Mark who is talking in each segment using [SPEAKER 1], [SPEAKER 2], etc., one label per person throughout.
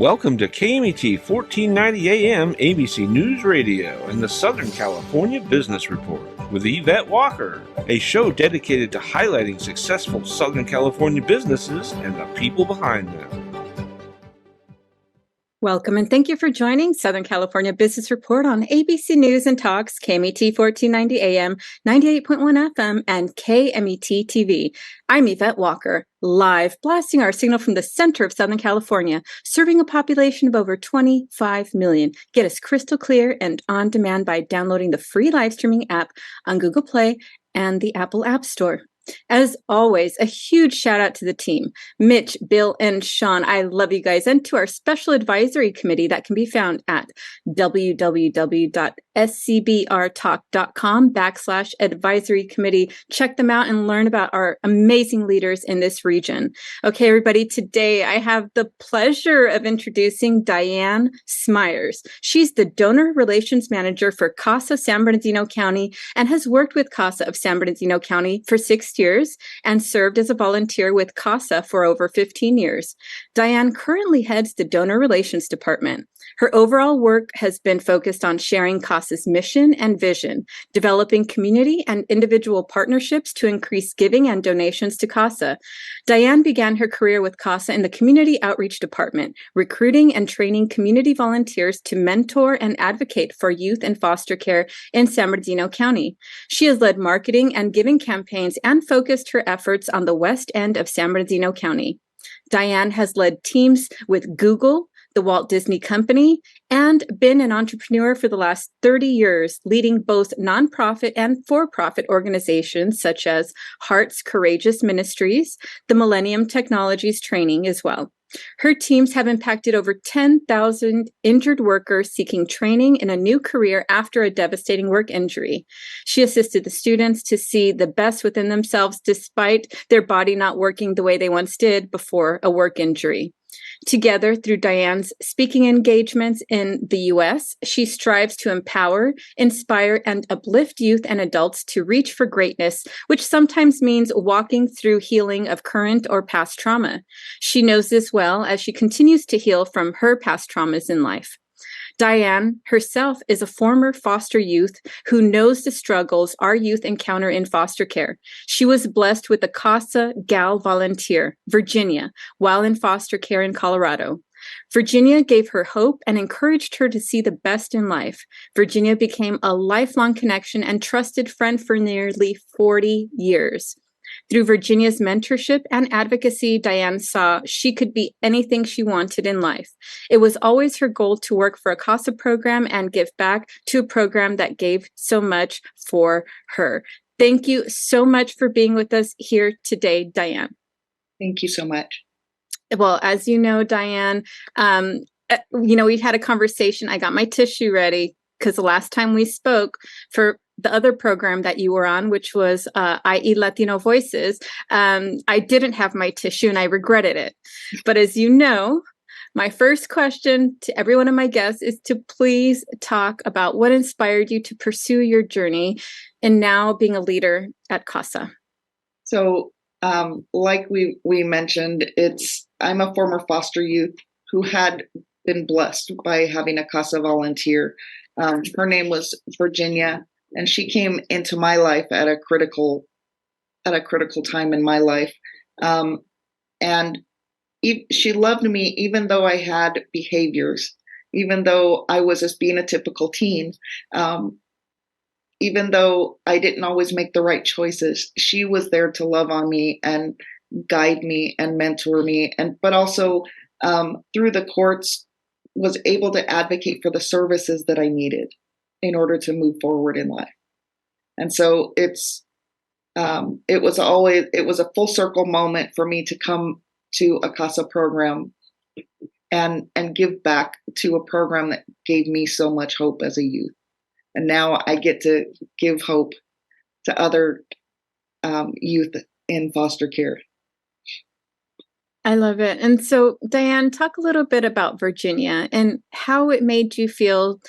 [SPEAKER 1] Welcome to KMET 1490 AM ABC News Radio and the Southern California Business Report with Yvette Walker, a show dedicated to highlighting successful Southern California businesses and the people behind them.
[SPEAKER 2] Welcome and thank you for joining Southern California Business Report on ABC News and Talks, KMET 1490 AM, 98.1 FM, and KMET TV. I'm Yvette Walker, live blasting our signal from the center of Southern California, serving a population of over 25 million. Get us crystal clear and on demand by downloading the free live streaming app on Google Play and the Apple App Store. As always, a huge shout out to the team, Mitch, Bill, and Sean. I love you guys. And to our special advisory committee that can be found at www.scbrtalk.com/advisory committee. Check them out and learn about our amazing leaders in this region. Okay, everybody, today I have the pleasure of introducing Diane Smyers. She's the Donor Relations Manager for CASA San Bernardino County and has worked with CASA of San Bernardino County for 6 years and served as a volunteer with CASA for over 15 years. Diane currently heads the Donor Relations Department. Her overall work has been focused on sharing CASA's mission and vision, developing community and individual partnerships to increase giving and donations to CASA. Diane began her career with CASA in the Community Outreach Department, recruiting and training community volunteers to mentor and advocate for youth and foster care in San Bernardino County. She has led marketing and giving campaigns and focused her efforts on the west end of San Bernardino County. Diane has led teams with Google, the Walt Disney Company, and been an entrepreneur for the last 30 years, leading both nonprofit and for-profit organizations such as Heart's Courageous Ministries, the Millenium Technologies Training as well. Her teams have impacted over 10,000 injured workers seeking training in a new career after a devastating work injury. She assisted the students to see the best within themselves despite their body not working the way they once did before a work injury. Together, through Diane's speaking engagements in the U.S., she strives to empower, inspire, and uplift youth and adults to reach for greatness, which sometimes means walking through healing of current or past trauma. She knows this well as she continues to heal from her past traumas in life. Diane herself is a former foster youth who knows the struggles our youth encounter in foster care. She was blessed with a CASA Gal volunteer, Virginia, while in foster care in Colorado. Virginia gave her hope and encouraged her to see the best in life. Virginia became a lifelong connection and trusted friend for nearly 40 years. Through Virginia's mentorship and advocacy, Diane saw she could be anything she wanted in life. It was always her goal to work for a CASA program and give back to a program that gave so much for her. Thank you so much for being with us here today, Diane.
[SPEAKER 3] Thank you so much.
[SPEAKER 2] Well, as you know, Diane, we've had a conversation. I got my tissue ready because the last time we spoke for the other program that you were on, which was IE Latino Voices, I didn't have my tissue and I regretted it. But as you know, my first question to every one of my guests is to please talk about what inspired you to pursue your journey and now being a leader at CASA.
[SPEAKER 3] So like we mentioned, I'm a former foster youth who had been blessed by having a CASA volunteer. Her name was Virginia. And she came into my life at a critical time in my life. And she loved me even though I had behaviors, even though I was just being a typical teen, even though I didn't always make the right choices. She was there to love on me and guide me and mentor me, but also through the courts was able to advocate for the services that I needed in order to move forward in life. And so it was a full circle moment for me to come to a CASA program and give back to a program that gave me so much hope as a youth. And now I get to give hope to other youth in foster care.
[SPEAKER 2] I love it. And so, Diane, talk a little bit about Virginia and how it made you feel.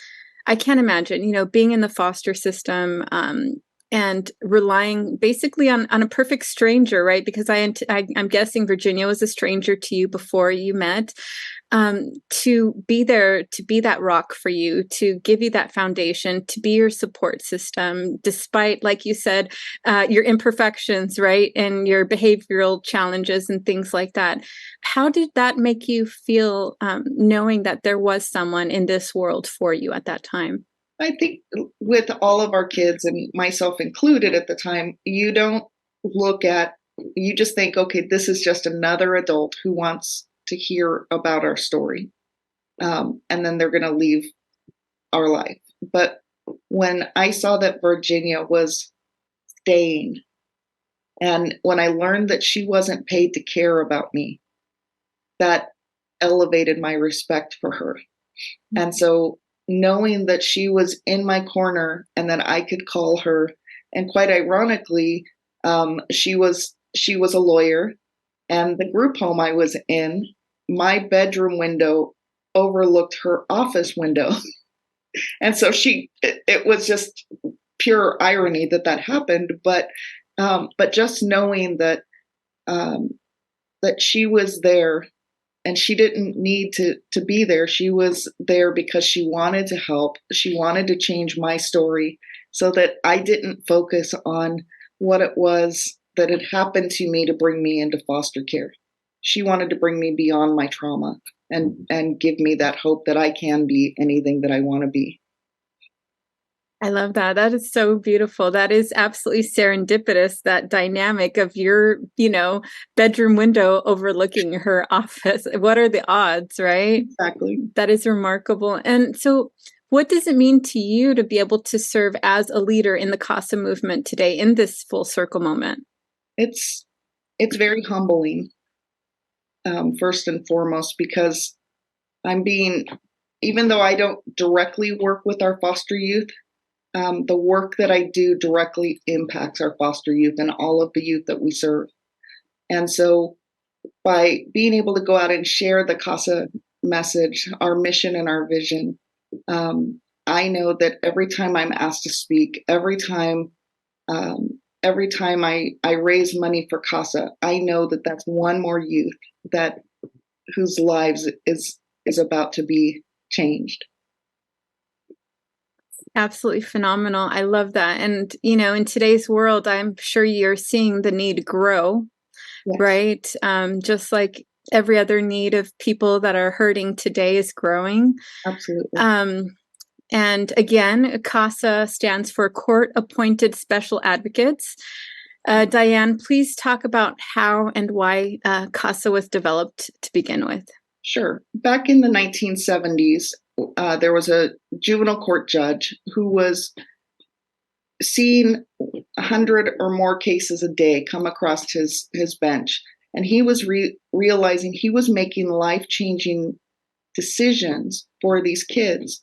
[SPEAKER 2] I can't imagine, being in the foster system and relying basically on a perfect stranger, right? Because I'm guessing Virginia was a stranger to you before you met, to be there, to be that rock for you, to give you that foundation, to be your support system, despite, like you said, your imperfections, right? And your behavioral challenges and things like that. How did that make you feel, knowing that there was someone in this world for you at that time?
[SPEAKER 3] I think with all of our kids, and myself included at the time, you just think, okay, this is just another adult who wants to hear about our story. And then they're going to leave our life. But when I saw that Virginia was staying, and when I learned that she wasn't paid to care about me, that elevated my respect for her. And so knowing that she was in my corner and that I could call her, and quite ironically, she was a lawyer, and the group home I was in, my bedroom window overlooked her office window. And so it was just pure irony that happened. But just knowing that she was there, and she didn't need to be there. She was there because she wanted to help. She wanted to change my story so that I didn't focus on what it was that had happened to me to bring me into foster care. She wanted to bring me beyond my trauma and give me that hope that I can be anything that I want to be.
[SPEAKER 2] I love that. That is so beautiful. That is absolutely serendipitous, that dynamic of your, bedroom window overlooking her office. What are the odds, right?
[SPEAKER 3] Exactly.
[SPEAKER 2] That is remarkable. And so what does it mean to you to be able to serve as a leader in the CASA movement today in this full circle moment?
[SPEAKER 3] It's very humbling, first and foremost, because even though I don't directly work with our foster youth, the work that I do directly impacts our foster youth and all of the youth that we serve. And so by being able to go out and share the CASA message, our mission and our vision, I know that every time I'm asked to speak, every time I raise money for CASA, I know that that's one more youth whose lives is about to be changed.
[SPEAKER 2] Absolutely phenomenal. I love that. And, in today's world, I'm sure you're seeing the need grow,
[SPEAKER 3] Yes.
[SPEAKER 2] right? Just like every other need of people that are hurting today is growing.
[SPEAKER 3] Absolutely.
[SPEAKER 2] And again, CASA stands for Court Appointed Special Advocates. Diane, please talk about how and why CASA was developed to begin with.
[SPEAKER 3] Sure. Back in the 1970s, there was a juvenile court judge who was seeing 100 or more cases a day come across his bench. And he was realizing he was making life-changing decisions for these kids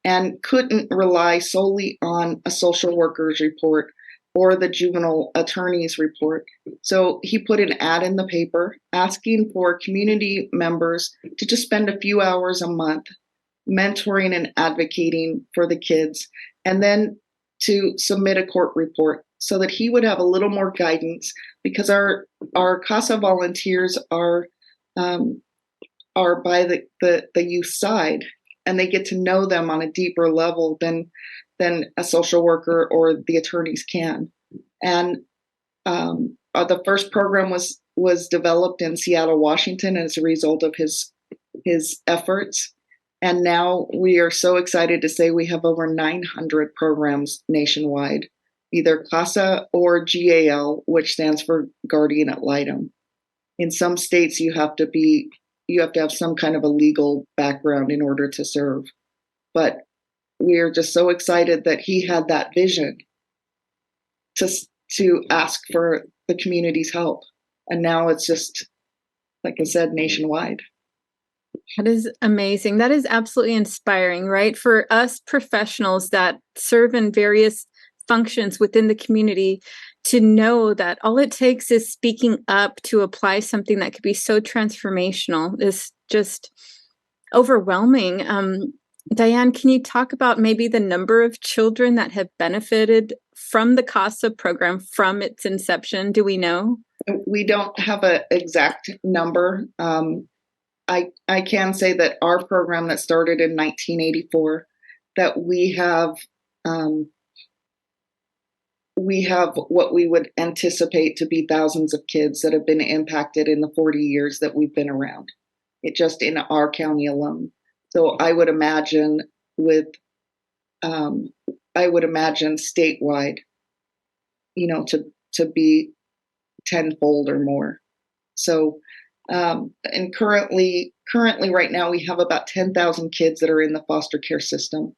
[SPEAKER 3] and couldn't rely solely on a social worker's report or the juvenile attorney's report. So he put an ad in the paper asking for community members to just spend a few hours a month mentoring and advocating for the kids, and then to submit a court report so that he would have a little more guidance, because our CASA volunteers are by the youth side, and they get to know them on a deeper level than a social worker or the attorneys can. And the first program was developed in Seattle, Washington, as a result of his efforts. And now we are so excited to say we have over 900 programs nationwide, either CASA or GAL, which stands for Guardian Ad Litem. In some states, you have to have some kind of a legal background in order to serve. But we are just so excited that he had that vision to ask for the community's help. And now it's just, like I said, nationwide.
[SPEAKER 2] That is amazing. That is absolutely inspiring, right? For us professionals that serve in various functions within the community, to know that all it takes is speaking up to apply something that could be so transformational is just overwhelming. Diane, can you talk about maybe the number of children that have benefited from the CASA program from its inception? Do we know?
[SPEAKER 3] We don't have an exact number. I can say that our program that started in 1984, that we have what we would anticipate to be thousands of kids that have been impacted in the 40 years that we've been around. It just in our county alone. So I would imagine statewide, to be tenfold or more. So, and currently right now we have about 10,000 kids that are in the foster care system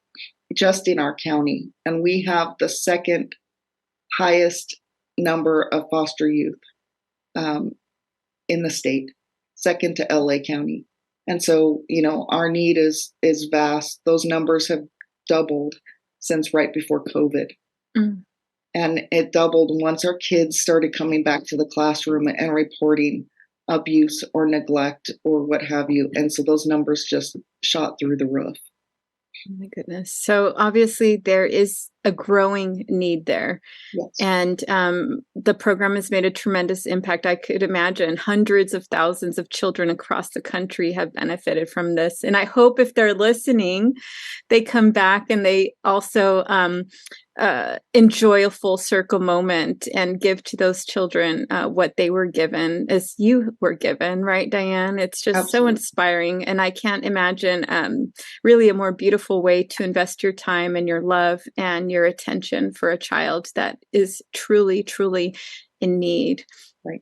[SPEAKER 3] just in our county. And we have the second highest number of foster youth in the state, second to LA County. And so, our need is vast. Those numbers have doubled since right before COVID. Mm. And it doubled once our kids started coming back to the classroom and reporting abuse or neglect or what have you. And so those numbers just shot through the roof.
[SPEAKER 2] Oh my goodness. So obviously there is a growing need there.
[SPEAKER 3] Yes.
[SPEAKER 2] And the program has made a tremendous impact. I could imagine hundreds of thousands of children across the country have benefited from this. And I hope if they're listening, they come back and they also enjoy a full circle moment and give to those children what they were given as you were given, right, Diane? It's just Absolutely. So inspiring. And I can't imagine really a more beautiful way to invest your time and your love and your attention for a child that is truly, truly in need.
[SPEAKER 3] Right.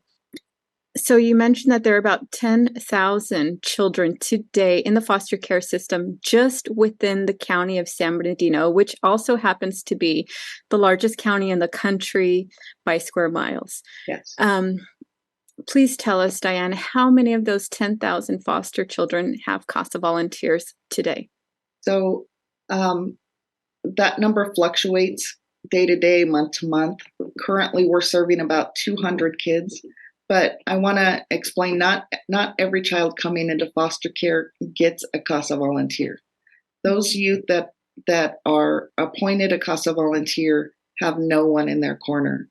[SPEAKER 2] So you mentioned that there are about 10,000 children today in the foster care system just within the county of San Bernardino, which also happens to be the largest county in the country by square miles.
[SPEAKER 3] Yes.
[SPEAKER 2] Please tell us, Diane, how many of those 10,000 foster children have CASA volunteers today?
[SPEAKER 3] So that number fluctuates day to day, month to month. Currently, we're serving about 200 kids. But I want to explain, not every child coming into foster care gets a CASA volunteer. Those youth that are appointed a CASA volunteer have no one in their corner.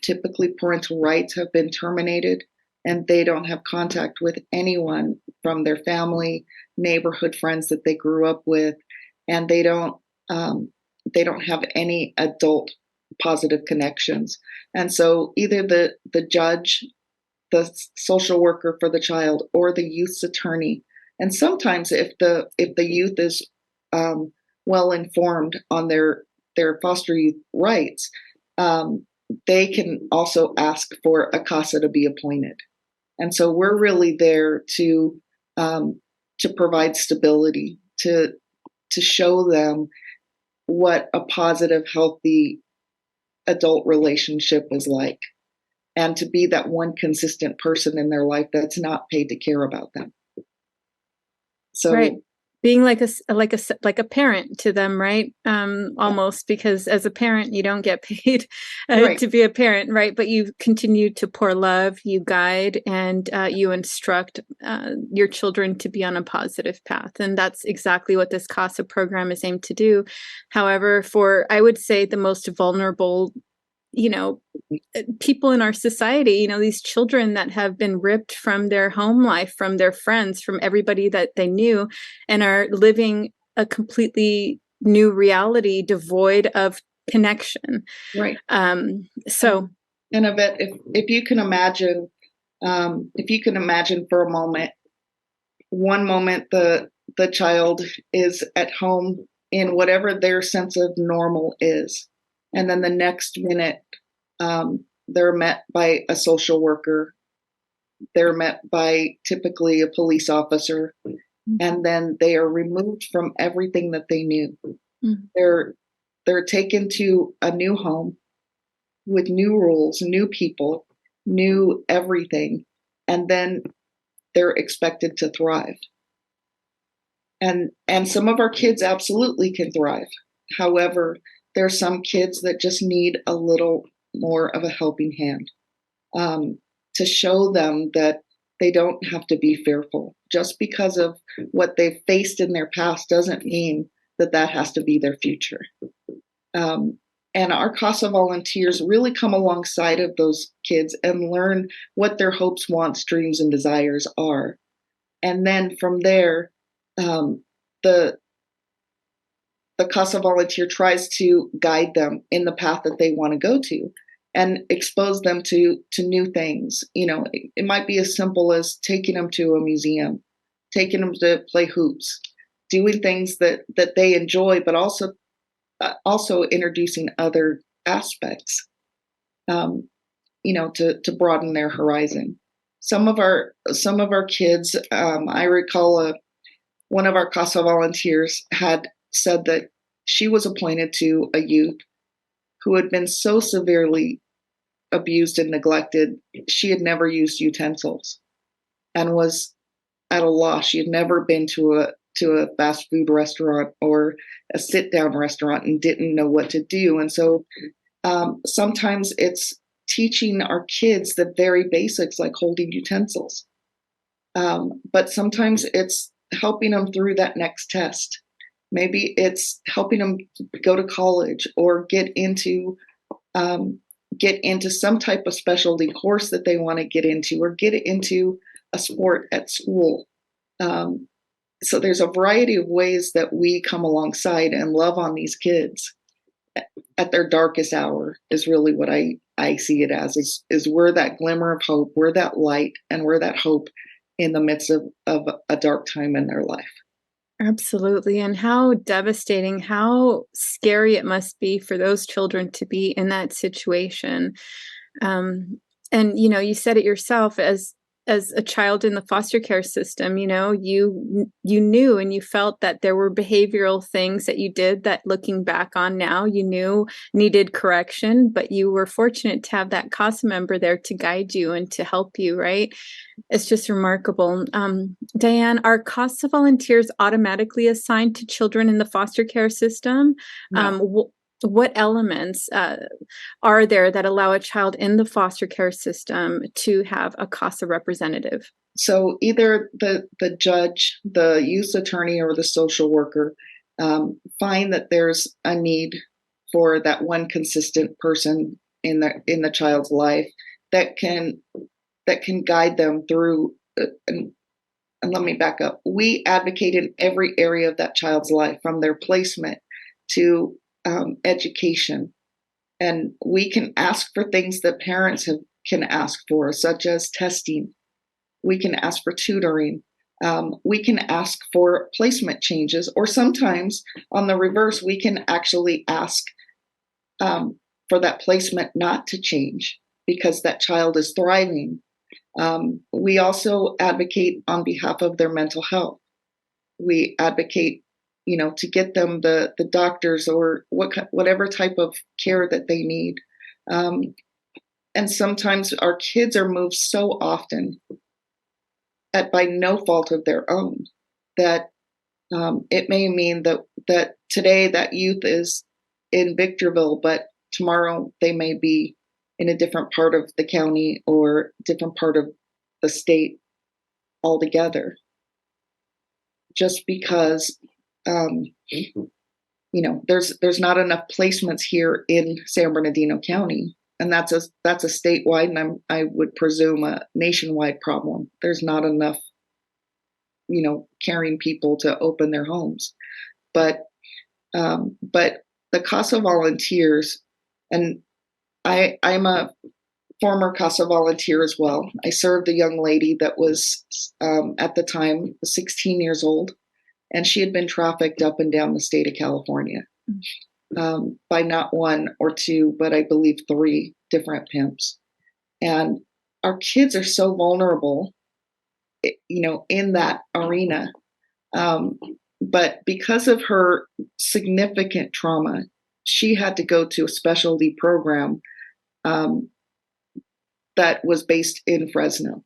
[SPEAKER 3] Typically, parental rights have been terminated, and they don't have contact with anyone from their family, neighborhood friends that they grew up with, and they don't have any adult positive connections. And so either the judge, the social worker for the child, or the youth's attorney, and sometimes if the youth is well informed on their foster youth rights, they can also ask for a CASA to be appointed. And so we're really there to provide stability, to show them what a positive, healthy adult relationship is like, and to be that one consistent person in their life that's not paid to care about them. So
[SPEAKER 2] right. Being like a parent to them, right? Almost, because as a parent, you don't get paid
[SPEAKER 3] right.
[SPEAKER 2] to be a parent, right? But you continue to pour love, you guide, and you instruct your children to be on a positive path. And that's exactly what this CASA program is aimed to do. However, for, I would say, the most vulnerable, people in our society, these children that have been ripped from their home life, from their friends, from everybody that they knew, and are living a completely new reality devoid of connection.
[SPEAKER 3] Right.
[SPEAKER 2] So,
[SPEAKER 3] and Yvette, if you can imagine for a moment, one moment the child is at home in whatever their sense of normal is. And then the next minute, they're met by a social worker. They're met by typically a police officer. Mm-hmm. And then they are removed from everything that they knew. Mm-hmm. They're taken to a new home with new rules, new people, new everything. And then they're expected to thrive. And some of our kids absolutely can thrive. However, there are some kids that just need a little more of a helping hand, to show them that They don't have to be fearful. Just because of what they've faced in their past doesn't mean that that has to be their future. And our CASA volunteers really come alongside of those kids and learn what their hopes, wants, dreams, and desires are. And then from there, the CASA volunteer tries to guide them in the path that they want to go to and expose them to new things. It might be as simple as taking them to a museum, taking them to play hoops, doing things that they enjoy, but also introducing other aspects, to broaden their horizon. Some of our kids, I recall one of our CASA volunteers had said that she was appointed to a youth who had been so severely abused and neglected, she had never used utensils and was at a loss. She had never been to a fast food restaurant or a sit-down restaurant and didn't know what to do. And so sometimes it's teaching our kids the very basics, like holding utensils. But sometimes it's helping them through that next test. Maybe it's helping them go to college or get into some type of specialty course that they want to get into, or get into a sport at school. So there's a variety of ways that we come alongside and love on these kids at their darkest hour is really what I see it as, is we're that glimmer of hope, we're that light, and we're that hope in the midst of a dark time in their life.
[SPEAKER 2] Absolutely. And how devastating, how scary it must be for those children to be in that situation. And, you said it yourself, as a child in the foster care system, you knew and you felt that there were behavioral things that you did that, looking back on now, you knew needed correction, but you were fortunate to have that CASA member there to guide you and to help you, right? It's just remarkable. Diane, are CASA volunteers automatically assigned to children in the foster care system?
[SPEAKER 3] No.
[SPEAKER 2] What elements are there that allow a child in the foster care system to have a CASA representative?
[SPEAKER 3] So either the judge, the youth attorney, or the social worker find that there's a need for that one consistent person in the child's life that can guide them through. And let me back up. We advocate in every area of that child's life, from their placement to education. And we can ask for things that parents can ask for, such as testing. We can ask for tutoring. We can ask for placement changes, or sometimes on the reverse, we can actually ask for that placement not to change because that child is thriving. We also advocate on behalf of their mental health. We advocate to get them the doctors or whatever type of care that they need. And sometimes our kids are moved so often by no fault of their own that it may mean that today that youth is in Victorville, but tomorrow they may be in a different part of the county or different part of the state altogether. Just because there's not enough placements here in San Bernardino County, and that's a statewide, and I would presume a nationwide problem. There's not enough, caring people to open their homes, but the CASA volunteers, and I'm a former CASA volunteer as well. I served a young lady that was at the time 16 years old. And she had been trafficked up and down the state of California by not one or two, but I believe 3 different pimps. And our kids are so vulnerable, in that arena. But because of her significant trauma, she had to go to a specialty program that was based in Fresno.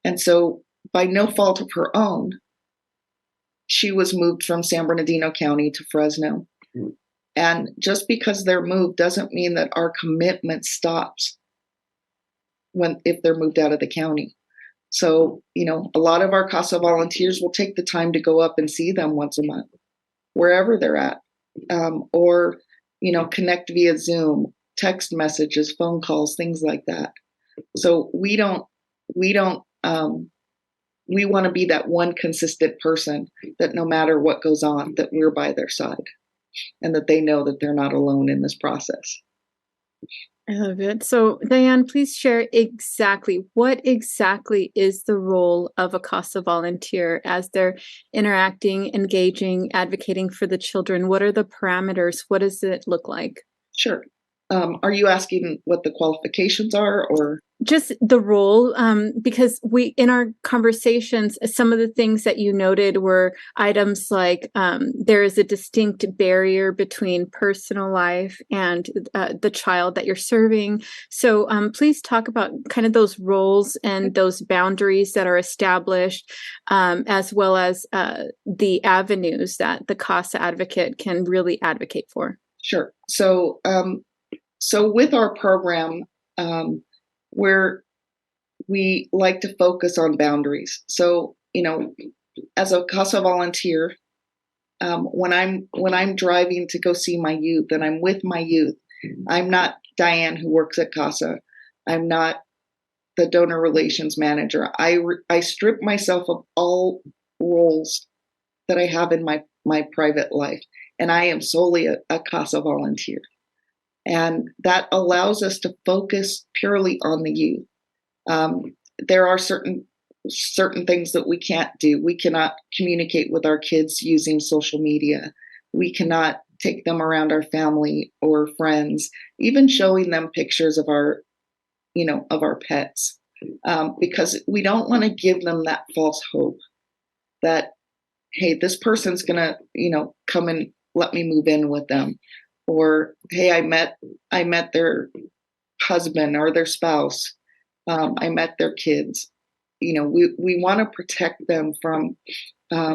[SPEAKER 3] And so by no fault of her own, she was moved from San Bernardino County to Fresno. And just because they're moved doesn't mean that our commitment stops if they're moved out of the county. So, a lot of our CASA volunteers will take the time to go up and see them once a month, wherever they're at, or, connect via Zoom, text messages, phone calls, things like that. So we want to be that one consistent person that no matter what goes on, that we're by their side and that they know that they're not alone in this process.
[SPEAKER 2] I love it. So, Diane, please share what exactly is the role of a CASA volunteer as they're interacting, engaging, advocating for the children? What are the parameters? What does it look like?
[SPEAKER 3] Sure. Are you asking what the qualifications are, or
[SPEAKER 2] just the role? Because in our conversations, some of the things that you noted were items like there is a distinct barrier between personal life and the child that you're serving. So please talk about kind of those roles and those boundaries that are established, as well as the avenues that the CASA advocate can really advocate for.
[SPEAKER 3] Sure. So with our program, where we like to focus on boundaries. So, as a CASA volunteer, when I'm driving to go see my youth and I'm with my youth, I'm not Diane who works at CASA. I'm not the donor relations manager. I strip myself of all roles that I have in my private life, and I am solely a CASA volunteer. And that allows us to focus purely on the youth. There are certain things that we can't do. We cannot communicate with our kids using social media. We cannot take them around our family or friends, even showing them pictures of our pets, because we don't want to give them that false hope that, hey, this person's gonna, come and let me move in with them. Or, hey, I met their husband or their spouse. I met their kids. We want to protect them from. We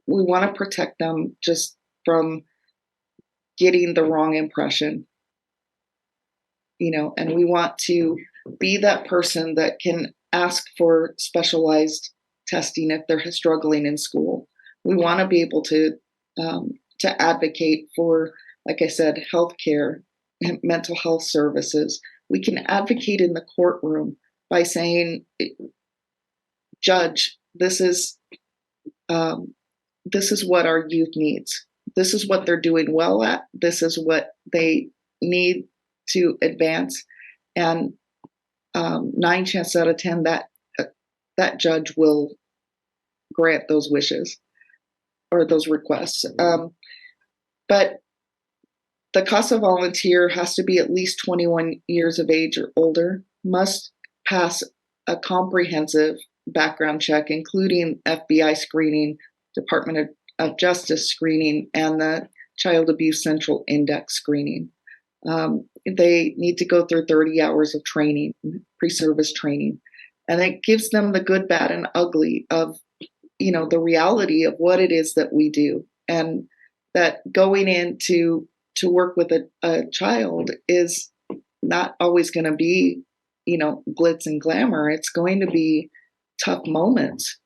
[SPEAKER 3] want to protect them just from getting the wrong impression. And we want to be that person that can ask for specialized testing if they're struggling in school. We want to be able to advocate for, like I said, healthcare and mental health services. We can advocate in the courtroom by saying, Judge, this is what our youth needs. This is what they're doing well at. This is what they need to advance. And 9 chances out of 10 that judge will grant those wishes or those requests. But the CASA volunteer has to be at least 21 years of age or older, must pass a comprehensive background check, including FBI screening, Department of Justice screening, and the Child Abuse Central Index screening. They need to go through 30 hours of training, pre-service training, and it gives them the good, bad, and ugly of, the reality of what it is that we do, and that going in to work with a child is not always going to be, glitz and glamour. It's going to be tough moments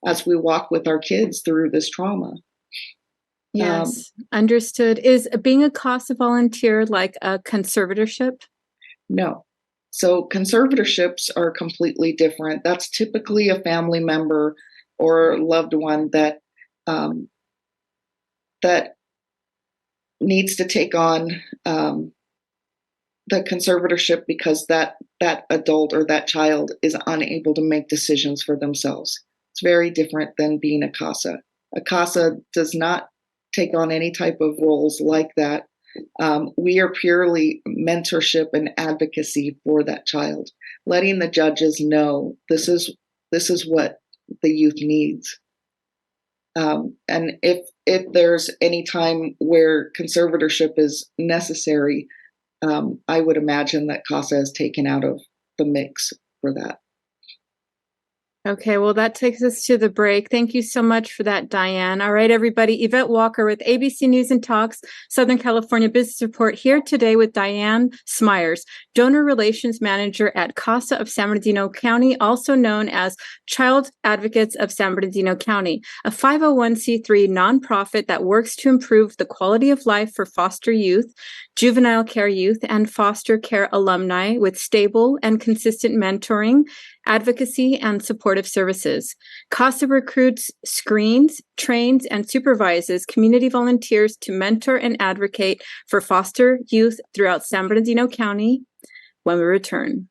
[SPEAKER 3] as we walk with our kids through this trauma.
[SPEAKER 2] Yes, understood. Is being a CASA volunteer like a conservatorship?
[SPEAKER 3] No. So conservatorships are completely different. That's typically a family member or loved one that needs to take on the conservatorship because that adult or that child is unable to make decisions for themselves. It's very different than being a CASA. A CASA does not take on any type of roles like that. We are purely mentorship and advocacy for that child, letting the judges know this is what the youth needs. And if there's any time where conservatorship is necessary, I would imagine that CASA is taken out of the mix for that.
[SPEAKER 2] Okay, well, that takes us to the break. Thank you so much for that, Diane. All right, everybody. Yvette Walker with ABC News and Talks, Southern California Business Report, here today with Diane Smyers, Donor Relations Manager at CASA of San Bernardino County, also known as Child Advocates of San Bernardino County, a 501c3 nonprofit that works to improve the quality of life for foster youth, juvenile care youth, and foster care alumni with stable and consistent mentoring, advocacy, and supportive services. CASA recruits, screens, trains, and supervises community volunteers to mentor and advocate for foster youth throughout San Bernardino County. When we return.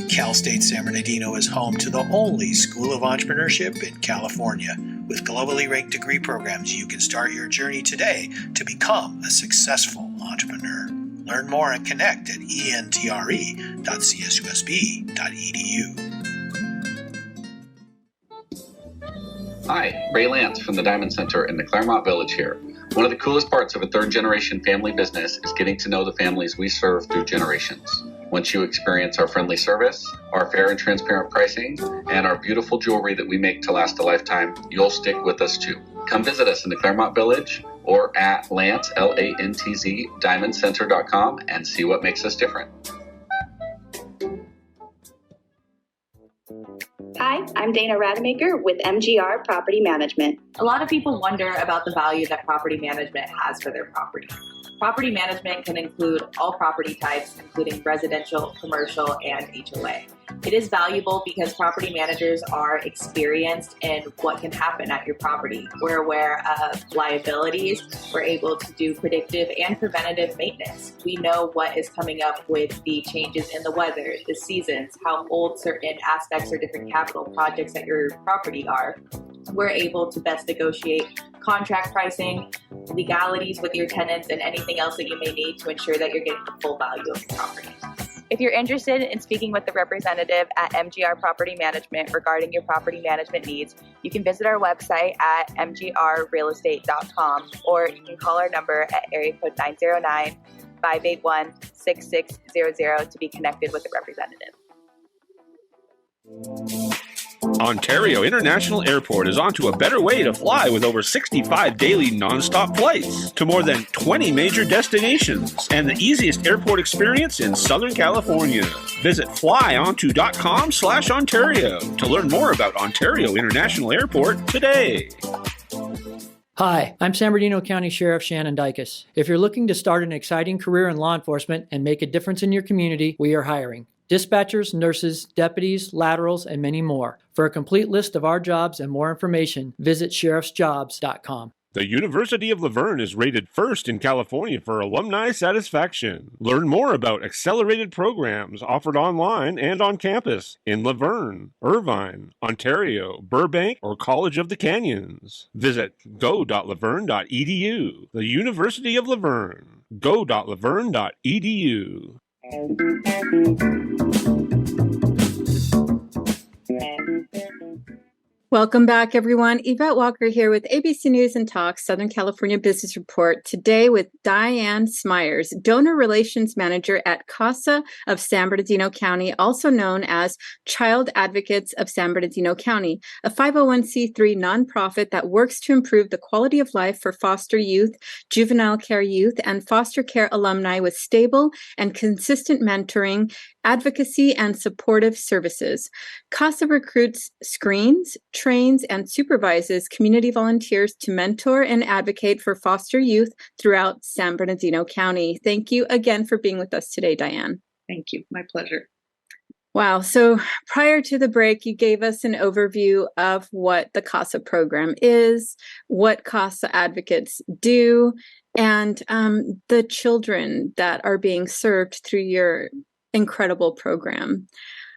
[SPEAKER 4] Cal State San Bernardino is home to the only school of entrepreneurship in California. With globally ranked degree programs, you can start your journey today to become a successful entrepreneur. Learn more and connect at entre.csusb.edu.
[SPEAKER 5] Hi, Ray Lance from the Diamond Center in the Claremont Village here. One of the coolest parts of a third-generation family business is getting to know the families we serve through generations. Once you experience our friendly service, our fair and transparent pricing, and our beautiful jewelry that we make to last a lifetime, you'll stick with us too. Come visit us in the Claremont Village or at Lantz, L-A-N-T-Z, diamondcenter.com and see what makes us different.
[SPEAKER 6] Hi, I'm Dana Rademacher with MGR Property Management.
[SPEAKER 7] A lot of people wonder about the value that property management has for their property. Property management can include all property types, including residential, commercial, and HOA. It is valuable because property managers are experienced in what can happen at your property. We're aware of liabilities. We're able to do predictive and preventative maintenance. We know what is coming up with the changes in the weather, the seasons, how old certain aspects or different capital projects at your property are. We're able to best negotiate contract pricing, legalities with your tenants, and anything else that you may need to ensure that you're getting the full value of the property. If you're interested in speaking with the representative at MGR Property Management regarding your property management needs, you can visit our website at mgrrealestate.com, or you can call our number at area code 909-581-6600 to be connected with the representative.
[SPEAKER 1] Ontario International Airport is onto a better way to fly with over 65 daily nonstop flights to more than 20 major destinations and the easiest airport experience in Southern California. Visit flyonto.com/Ontario to learn more about Ontario International Airport today.
[SPEAKER 8] Hi, I'm San Bernardino County Sheriff Shannon Dykes. If you're looking to start an exciting career in law enforcement and make a difference in your community, we are hiring dispatchers, nurses, deputies, laterals, and many more. For a complete list of our jobs and more information, visit sheriffsjobs.com.
[SPEAKER 1] The University of La Verne is rated first in California for alumni satisfaction. Learn more about accelerated programs offered online and on campus in La Verne, Irvine, Ontario, Burbank, or College of the Canyons. Visit go.laverne.edu. The University of La Verne. go.laverne.edu.
[SPEAKER 2] Welcome back, everyone. Yvette Walker here with ABC News and Talks, Southern California Business Report, today with Diane Smyers, Donor Relations Manager at CASA of San Bernardino County, also known as Child Advocates of San Bernardino County, a 501c3 nonprofit that works to improve the quality of life for foster youth, juvenile care youth, and foster care alumni with stable and consistent mentoring, advocacy, and supportive services. CASA recruits, screens, trains, and supervises community volunteers to mentor and advocate for foster youth throughout San Bernardino County. Thank you again for being with us today, Diane.
[SPEAKER 3] Thank you. My pleasure.
[SPEAKER 2] Wow. So prior to the break, you gave us an overview of what the CASA program is, what CASA advocates do, and the children that are being served through your incredible program.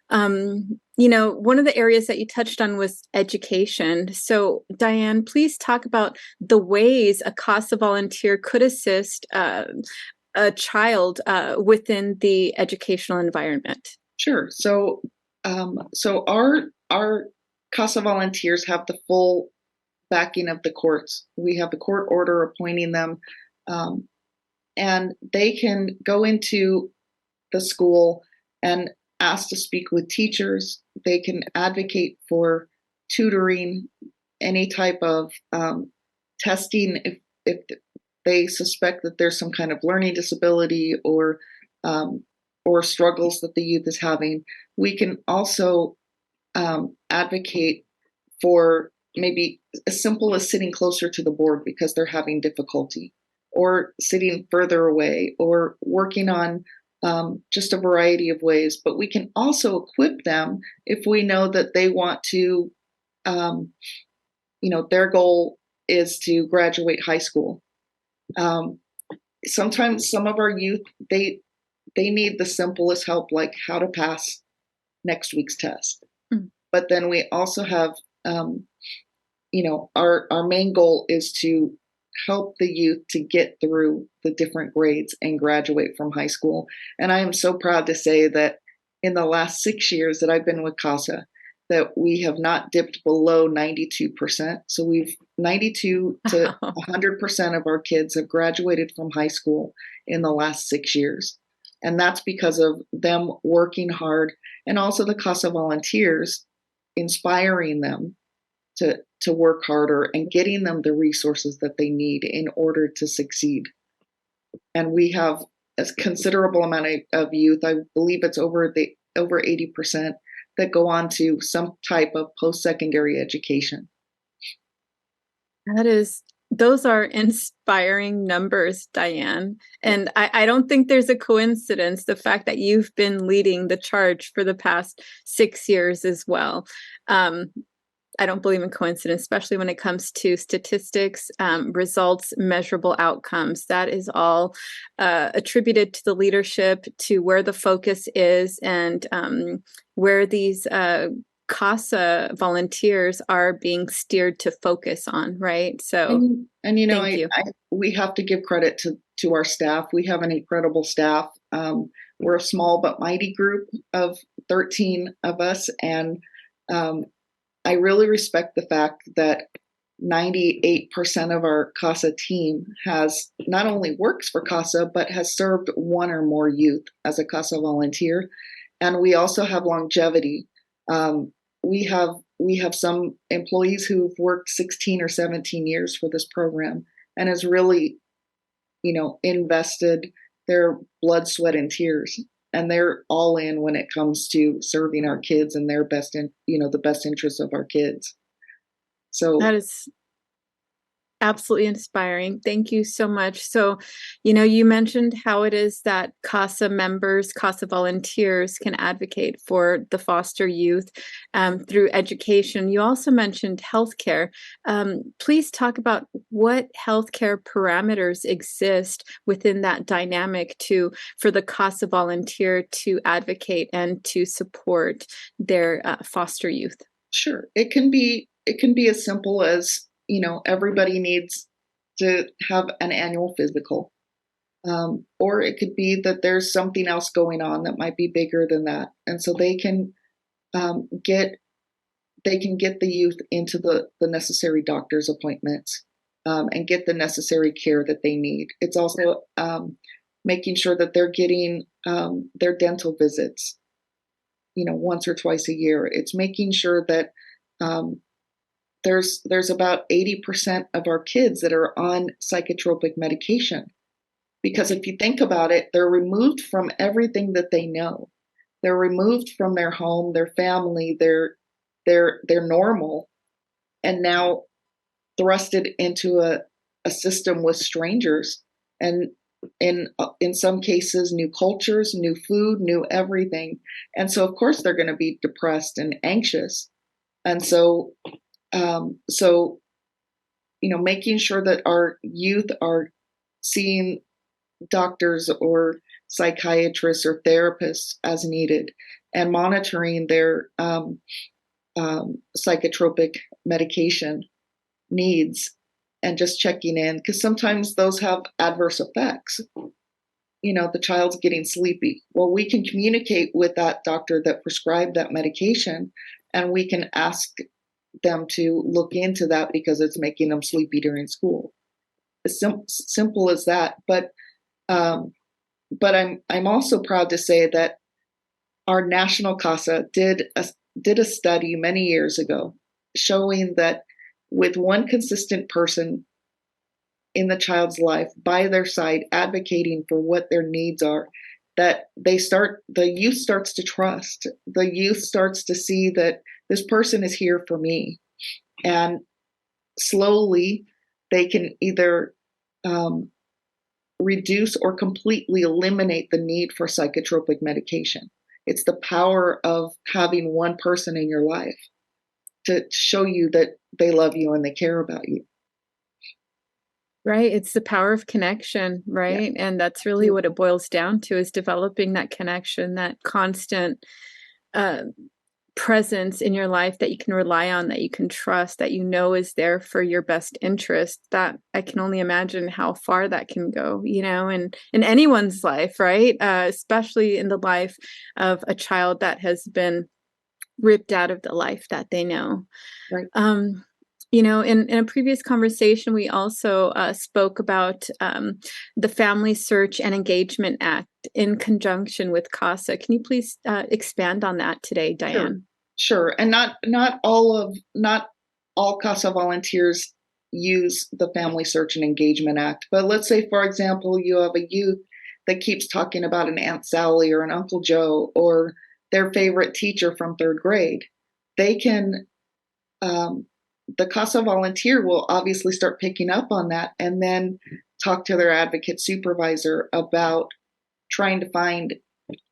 [SPEAKER 2] One of the areas that you touched on was education. So, Diane, please talk about the ways a CASA volunteer could assist a child within the educational environment.
[SPEAKER 3] Sure. So our CASA volunteers have the full backing of the courts. We have the court order appointing them, and they can go into the school and ask to speak with teachers. They can advocate for tutoring, any type of testing if they suspect that there's some kind of learning disability or struggles that the youth is having. We can also advocate for maybe as simple as sitting closer to the board because they're having difficulty, or sitting further away, or working on just a variety of ways. But we can also equip them if we know that they want to, their goal is to graduate high school. Sometimes some of our youth, they need the simplest help, like how to pass next week's test. Mm. But then we also have, our main goal is to help the youth to get through the different grades and graduate from high school. And I am so proud to say that in the last 6 years that I've been with CASA, that we have not dipped below 92%. So we've 92 to 100% of our kids have graduated from high school in the last 6 years. And that's because of them working hard, and also the CASA volunteers inspiring them to work harder and getting them the resources that they need in order to succeed. And we have a considerable amount of youth, I believe it's over 80%, that go on to some type of post-secondary education.
[SPEAKER 2] Those are inspiring numbers, Diane. And I don't think there's a coincidence, the fact that you've been leading the charge for the past 6 years as well. I don't believe in coincidence, especially when it comes to statistics, results, measurable outcomes. That is all attributed to the leadership, to where the focus is, and where these CASA volunteers are being steered to focus on, right? So,
[SPEAKER 3] we have to give credit to our staff. We have an incredible staff. We're a small but mighty group of 13 of us, and I really respect the fact that 98% of our CASA team has not only works for CASA, but has served one or more youth as a CASA volunteer. And we also have longevity. We have some employees who've worked 16 or 17 years for this program, and has really, invested their blood, sweat, and tears. And they're all in when it comes to serving our kids and their best, the best interests of our kids. So
[SPEAKER 2] that is absolutely inspiring. Thank you so much. So, you mentioned how it is that CASA members, CASA volunteers can advocate for the foster youth through education. You also mentioned healthcare. Please talk about what healthcare parameters exist within that dynamic for the CASA volunteer to advocate and to support their foster youth.
[SPEAKER 3] Sure. It can be as simple as, everybody needs to have an annual physical. Or it could be that there's something else going on that might be bigger than that. And so they can get the youth into the necessary doctor's appointments and get the necessary care that they need. It's also making sure that they're getting their dental visits, once or twice a year. It's making sure that there's about 80% of our kids that are on psychotropic medication. Because if you think about it, they're removed from everything that they know. They're removed from their home, their family, their normal, and now thrusted into a system with strangers, and in some cases, new cultures, new food, new everything. And so, of course, they're going to be depressed and anxious. And so, making sure that our youth are seeing doctors or psychiatrists or therapists as needed, and monitoring their psychotropic medication needs, and just checking in, because sometimes those have adverse effects. The child's getting sleepy. Well, we can communicate with that doctor that prescribed that medication, and we can ask them to look into that because it's making them sleepy during school. As simple as that. But I'm also proud to say that our national CASA did a study many years ago showing that with one consistent person in the child's life by their side advocating for what their needs are, that the youth starts to trust. The youth starts to see that this person is here for me. And slowly they can either reduce or completely eliminate the need for psychotropic medication. It's the power of having one person in your life to show you that they love you and they care about you.
[SPEAKER 2] Right. It's the power of connection, right? Yeah. And that's really what it boils down to, is developing that connection, that constant presence in your life that you can rely on, that you can trust, that you know is there for your best interest. That I can only imagine how far that can go, in anyone's life, right? Especially in the life of a child that has been ripped out of the life that they know.
[SPEAKER 3] Right.
[SPEAKER 2] In a previous conversation, we also spoke about the Family Search and Engagement Act in conjunction with CASA. Can you please expand on that today, Diane?
[SPEAKER 3] Sure. And not all CASA volunteers use the Family Search and Engagement Act. But let's say, for example, you have a youth that keeps talking about an Aunt Sally or an Uncle Joe or their favorite teacher from third grade. They can the CASA volunteer will obviously start picking up on that and then talk to their advocate supervisor about trying to find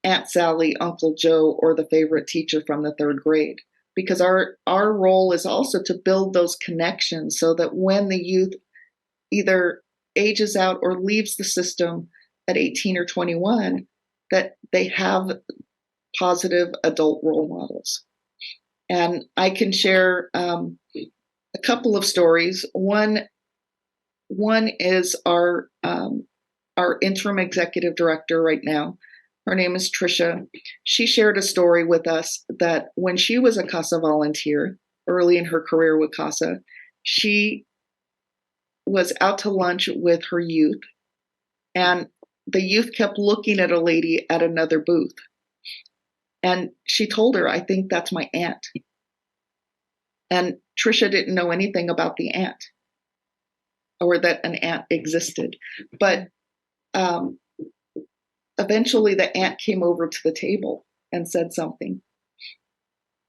[SPEAKER 3] Aunt Sally, Uncle Joe, or the favorite teacher from the third grade. Because our role is also to build those connections so that when the youth either ages out or leaves the system at 18 or 21, that they have positive adult role models. And I can share a couple of stories. One is our interim executive director right now. Her name is Trisha. She shared a story with us that when she was a CASA volunteer early in her career with CASA, she was out to lunch with her youth, and the youth kept looking at a lady at another booth. And she told her, "I think that's my aunt." And Trisha didn't know anything about the aunt or that an aunt existed. But eventually the aunt came over to the table and said something.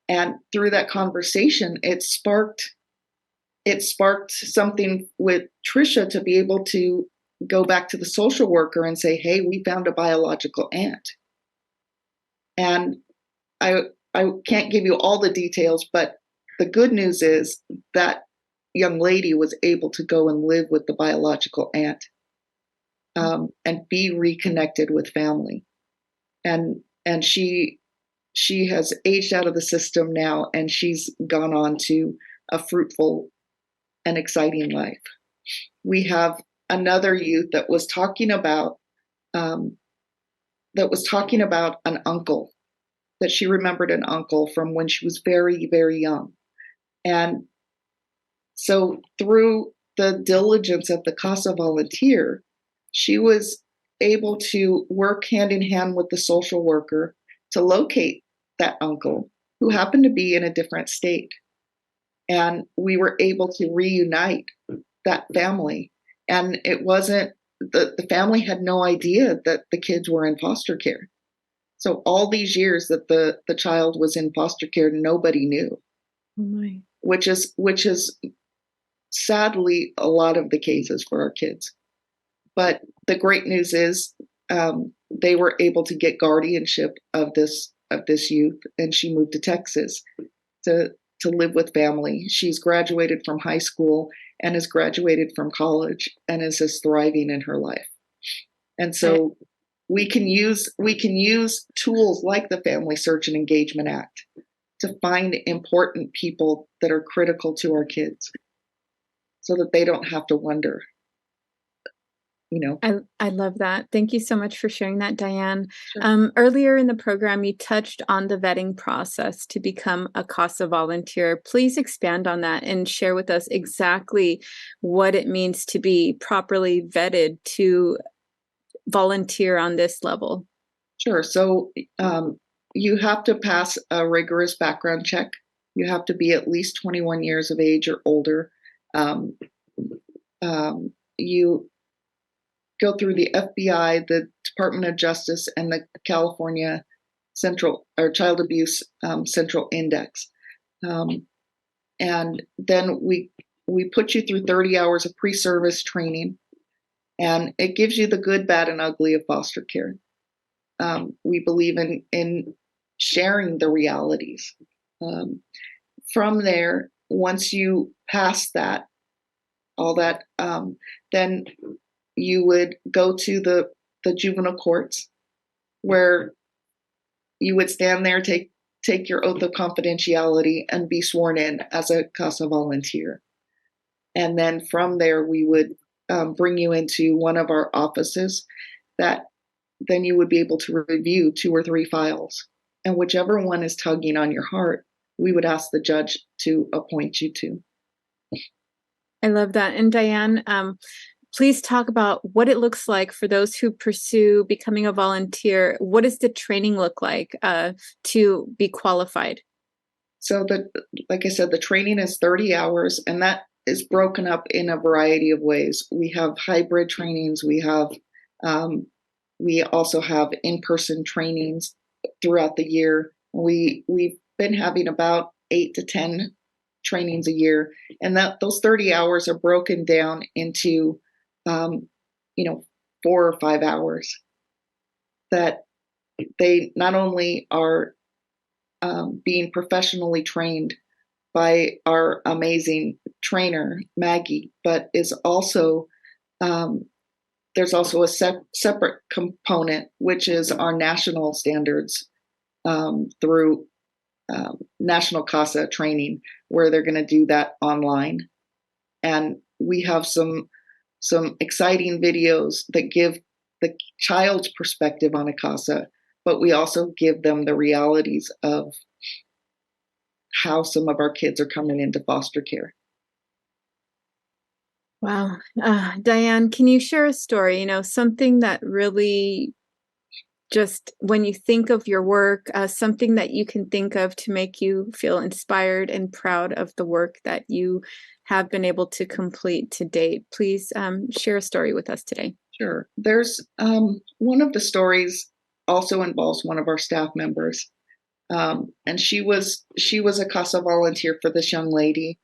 [SPEAKER 3] And through that conversation, it sparked something with Trisha to be able to go back to the social worker and say, "Hey, we found a biological aunt." And I can't give you all the details, but the good news is that young lady was able to go and live with the biological aunt and be reconnected with family. And she has aged out of the system now, and she's gone on to a fruitful and exciting life. We have another youth that was talking about an uncle, that she remembered an uncle from when she was very, very young. And so through the diligence of the CASA volunteer, she was able to work hand in hand with the social worker to locate that uncle who happened to be in a different state. And we were able to reunite that family. And it wasn't, the family had no idea that the kids were in foster care. So all these years that the child was in foster care, nobody knew.
[SPEAKER 2] Oh my.
[SPEAKER 3] Which is sadly a lot of the cases for our kids. But the great news is they were able to get guardianship of this youth, and she moved to Texas to live with family. She's graduated from high school and has graduated from college and is just thriving in her life. And so we can use tools like the Family Search and Engagement Act to find important people that are critical to our kids so that they don't have to wonder.
[SPEAKER 2] I love that. Thank you so much for sharing that, Diane.
[SPEAKER 3] Sure.
[SPEAKER 2] Earlier in the program, you touched on the vetting process to become a CASA volunteer. Please expand on that and share with us exactly what it means to be properly vetted to volunteer on this level.
[SPEAKER 3] Sure. So you have to pass a rigorous background check. You have to be at least 21 years of age or older. You go through the FBI, the Department of Justice, and the California Child Abuse Central Index, and then we put you through 30 hours of pre-service training, and it gives you the good, bad, and ugly of foster care. We believe in sharing the realities. From there, once you pass that, all that, then you would go to the juvenile courts, where you would stand there, take your oath of confidentiality, and be sworn in as a CASA volunteer. And then from there, we would bring you into one of our offices that then you would be able to review 2 or 3 files. And whichever one is tugging on your heart, we would ask the judge to appoint you to.
[SPEAKER 2] I love that. And Diane, please talk about what it looks like for those who pursue becoming a volunteer. What does the training look like to be qualified?
[SPEAKER 3] So, like I said, the training is 30 hours, and that is broken up in a variety of ways. We have hybrid trainings. We also have in-person trainings throughout the year. We've been having about 8 to 10 trainings a year, and those 30 hours are broken down into 4 or 5 hours that they not only are being professionally trained by our amazing trainer, Maggie, but is also there's also a separate component, which is our national standards through National CASA training, where they're going to do that online. And we have some exciting videos that give the child's perspective on a CASA, but we also give them the realities of how some of our kids are coming into foster care.
[SPEAKER 2] Wow. Diane, can you share a story, something that really just, when you think of your work, something that you can think of to make you feel inspired and proud of the work that you have been able to complete to date? Please share a story with us today.
[SPEAKER 3] Sure. There's one of the stories also involves one of our staff members. And she was a CASA volunteer for this young lady,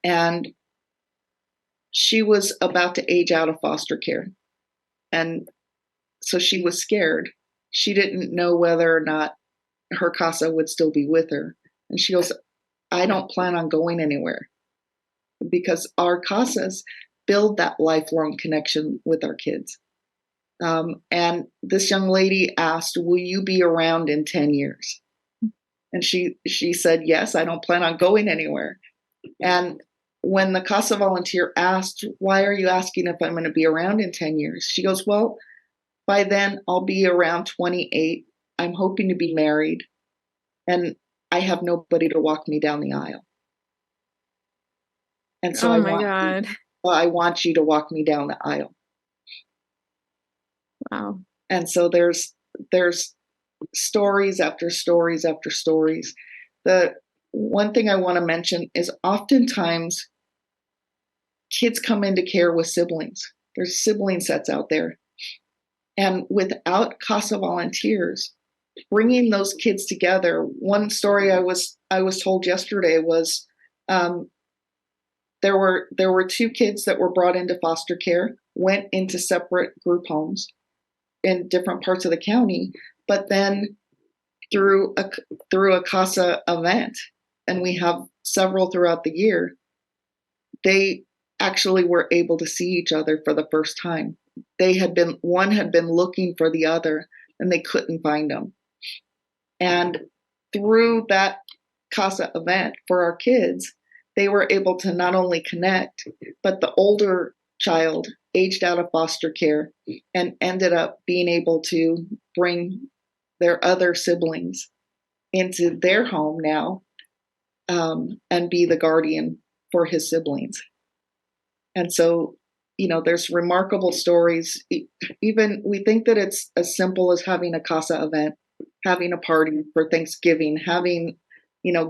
[SPEAKER 3] and she was about to age out of foster care. And so she was scared. She didn't know whether or not her CASA would still be with her. And she goes, I don't plan on going anywhere, because our CASAs build that lifelong connection with our kids. And this young lady asked, will you be around in 10 years? And she said, yes, I don't plan on going anywhere. And when the CASA volunteer asked, why are you asking if I'm going to be around in 10 years? She goes, well, by then I'll be around 28. I'm hoping to be married, and I have nobody to walk me down the aisle. And so I want you to walk me down the aisle.
[SPEAKER 2] Wow.
[SPEAKER 3] And so there's stories after stories after stories. The one thing I want to mention is oftentimes kids come into care with siblings. There's sibling sets out there. And without CASA volunteers, bringing those kids together, one story I was told yesterday was there were 2 kids that were brought into foster care, went into separate group homes in different parts of the county, but then through a CASA event, and we have several throughout the year, they actually were able to see each other for the first time. One had been looking for the other, and they couldn't find them. And through that CASA event for our kids, they were able to not only connect, but the older child aged out of foster care and ended up being able to bring their other siblings into their home now, and be the guardian for his siblings. And so, there's remarkable stories. Even we think that it's as simple as having a CASA event, having a party for Thanksgiving, having,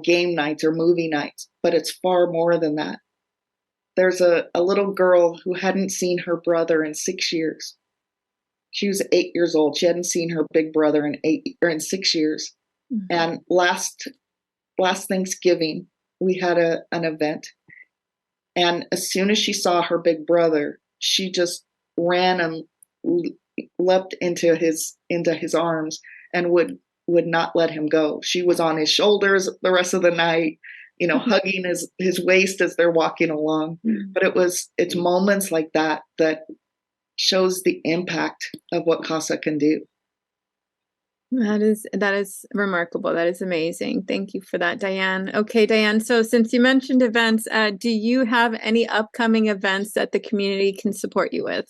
[SPEAKER 3] game nights or movie nights, but it's far more than that. There's a little girl who hadn't seen her brother in 6 years. She was 8 years old. She hadn't seen her big brother in 6 years. Mm-hmm. And last Thanksgiving, we had an event. And as soon as she saw her big brother, she just ran and leapt into his arms and would not let him go. She was on his shoulders the rest of the night, hugging his waist as they're walking along. Mm-hmm. But it's moments like that shows the impact of what CASA can do.
[SPEAKER 2] That is remarkable. That is amazing. Thank you for that, Diane. Okay, Diane. So since you mentioned events, do you have any upcoming events that the community can support you with?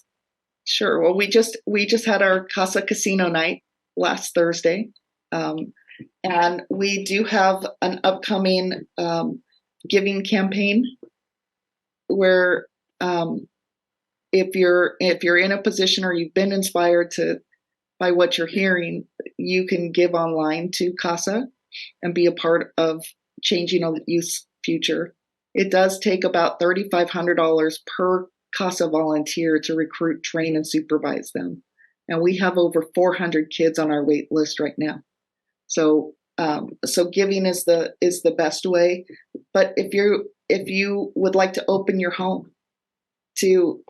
[SPEAKER 3] Sure. Well, we just had our CASA Casino night last Thursday. And we do have an upcoming giving campaign where if you're in a position or you've been inspired by what you're hearing, you can give online to CASA and be a part of changing a youth's future. It does take about $3,500 per CASA volunteer to recruit, train, and supervise them. And we have over 400 kids on our wait list right now. So giving is the best way. But if you would like to open your home to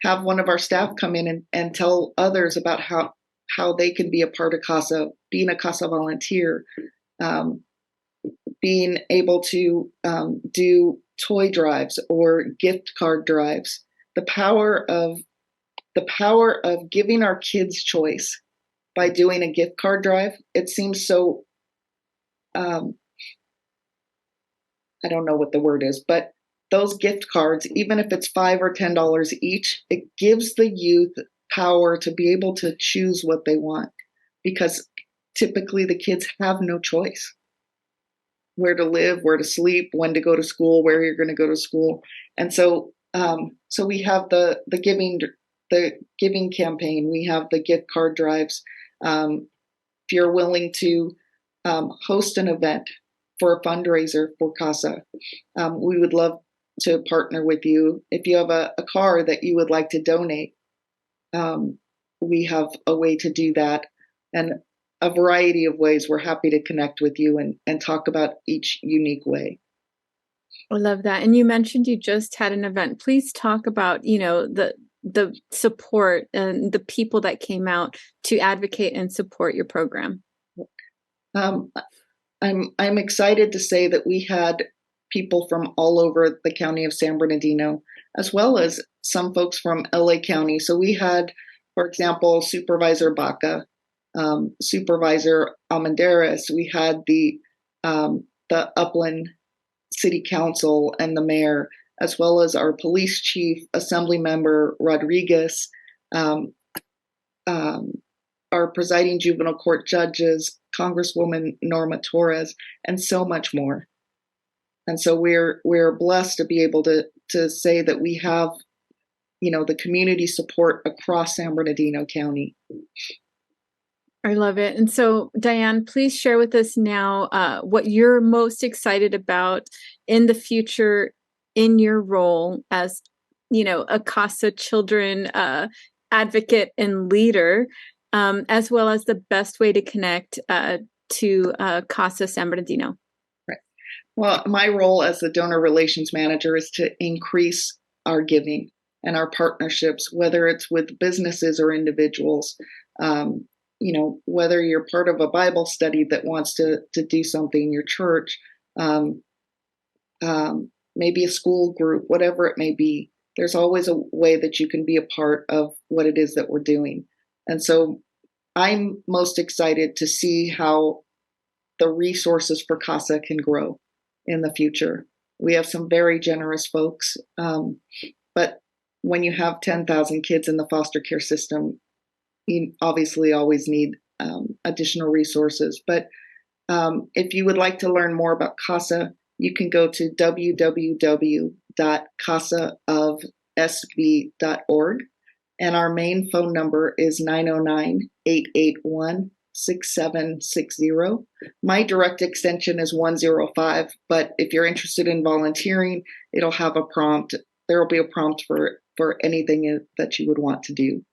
[SPEAKER 3] have one of our staff come in and tell others about how they can be a part of CASA, being a CASA volunteer, being able to do toy drives or gift card drives. The power of giving our kids choice by doing a gift card drive. It seems so, I don't know what the word is, but those gift cards, even if it's $5 or $10 each, it gives the youth power to be able to choose what they want, because typically the kids have no choice where to live, where to sleep, when to go to school, where you're going to go to school. And so we have the giving campaign, we have the gift card drives. If you're willing to host an event for a fundraiser for CASA, we would love to partner with you. If you have a car that you would like to donate, we have a way to do that, and a variety of ways. We're happy to connect with you and talk about each unique way.
[SPEAKER 2] I love that. And you mentioned you just had an event. Please talk about, the support and the people that came out to advocate and support your program.
[SPEAKER 3] I'm excited to say that we had people from all over the county of San Bernardino, as well as some folks from LA County. So we had, for example, Supervisor Baca, Supervisor Almendarez. We had the Upland City Council and the mayor, as well as our police chief, Assembly Member Rodriguez, our presiding juvenile court judges, Congresswoman Norma Torres, and so much more. And so we're blessed to be able to say that we have, the community support across San Bernardino County.
[SPEAKER 2] I love it. And so, Diane, please share with us now what you're most excited about in the future in your role as, a CASA children advocate and leader, as well as the best way to connect to CASA San Bernardino.
[SPEAKER 3] Right. Well, my role as the donor relations manager is to increase our giving and our partnerships, whether it's with businesses or individuals. Whether you're part of a Bible study that wants to do something in your church, maybe a school group, whatever it may be, there's always a way that you can be a part of what it is that we're doing. And so I'm most excited to see how the resources for CASA can grow in the future. We have some very generous folks, but when you have 10,000 kids in the foster care system, you obviously always need additional resources. But if you would like to learn more about CASA, you can go to www.casaofsb.org. And our main phone number is 909-881-6760. My direct extension is 105, but if you're interested in volunteering, it'll have a prompt. There will be a prompt for anything that you would want to do.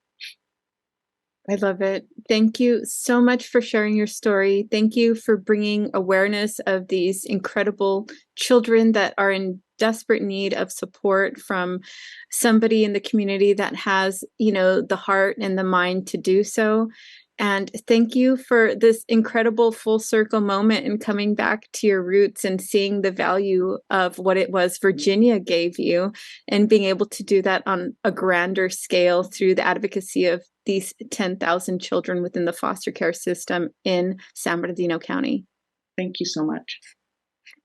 [SPEAKER 2] I love it. Thank you so much for sharing your story. Thank you for bringing awareness of these incredible children that are in desperate need of support from somebody in the community that has, the heart and the mind to do so. And thank you for this incredible full circle moment and coming back to your roots and seeing the value of what it was Virginia gave you and being able to do that on a grander scale through the advocacy of these 10,000 children within the foster care system in San Bernardino County.
[SPEAKER 3] Thank you so much.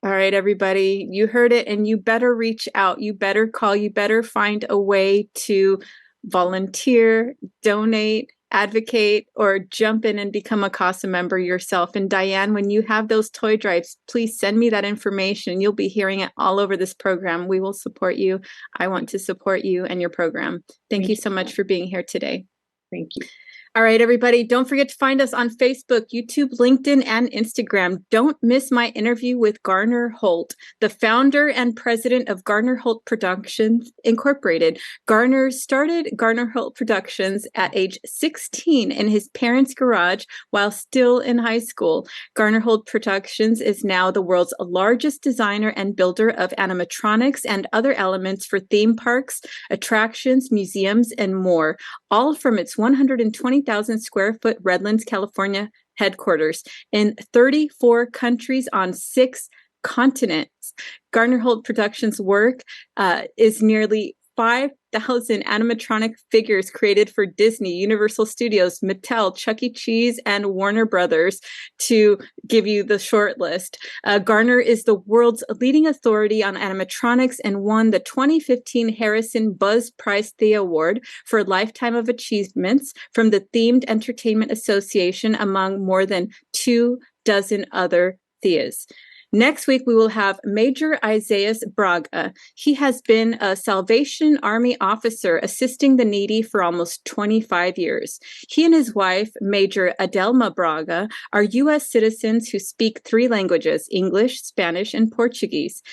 [SPEAKER 2] All right, everybody, you heard it, and you better reach out. You better call. You better find a way to volunteer, donate, advocate, or jump in and become a CASA member yourself. And Diane, when you have those toy drives, please send me that information. You'll be hearing it all over this program. We will support you. I want to support you and your program. Thank you so much for being here today.
[SPEAKER 3] Thank you.
[SPEAKER 2] All right, everybody, don't forget to find us on Facebook, YouTube, LinkedIn, and Instagram. Don't miss my interview with Garner Holt, the founder and president of Garner Holt Productions Incorporated. Garner started Garner Holt Productions at age 16 in his parents' garage while still in high school. Garner Holt Productions is now the world's largest designer and builder of animatronics and other elements for theme parks, attractions, museums, and more, all from its 120,000 square foot Redlands, California headquarters in 34 countries on 6 continents. Garner Holt Productions' work is nearly 5,000 animatronic figures created for Disney, Universal Studios, Mattel, Chuck E. Cheese, and Warner Brothers, to give you the short list. Garner is the world's leading authority on animatronics and won the 2015 Harrison Buzz Prize Thea Award for Lifetime of Achievements from the Themed Entertainment Association, among more than 24 other Theas. Next week, we will have Major Isaias Braga. He has been a Salvation Army officer assisting the needy for almost 25 years. He and his wife, Major Adelma Braga, are U.S. citizens who speak 3 languages, English, Spanish, and Portuguese.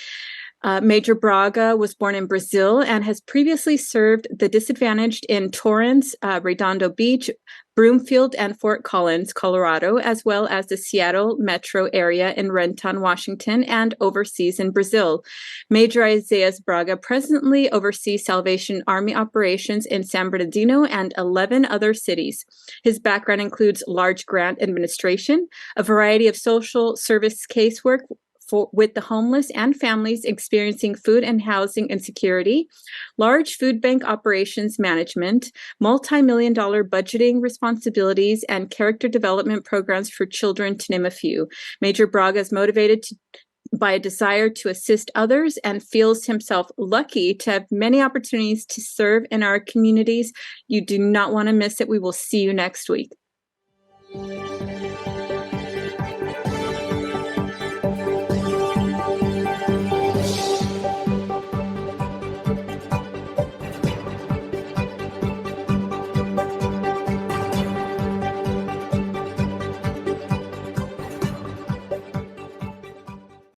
[SPEAKER 2] Major Braga was born in Brazil and has previously served the disadvantaged in Torrance, Redondo Beach, Broomfield, and Fort Collins, Colorado, as well as the Seattle metro area in Renton, Washington, and overseas in Brazil. Major Isaias Braga presently oversees Salvation Army operations in San Bernardino and 11 other cities. His background includes large grant administration, a variety of social service casework with the homeless and families experiencing food and housing insecurity, large food bank operations management, multi-million-dollar budgeting responsibilities, and character development programs for children, to name a few. Major Braga is motivated by a desire to assist others and feels himself lucky to have many opportunities to serve in our communities. You do not want to miss it. We will see you next week.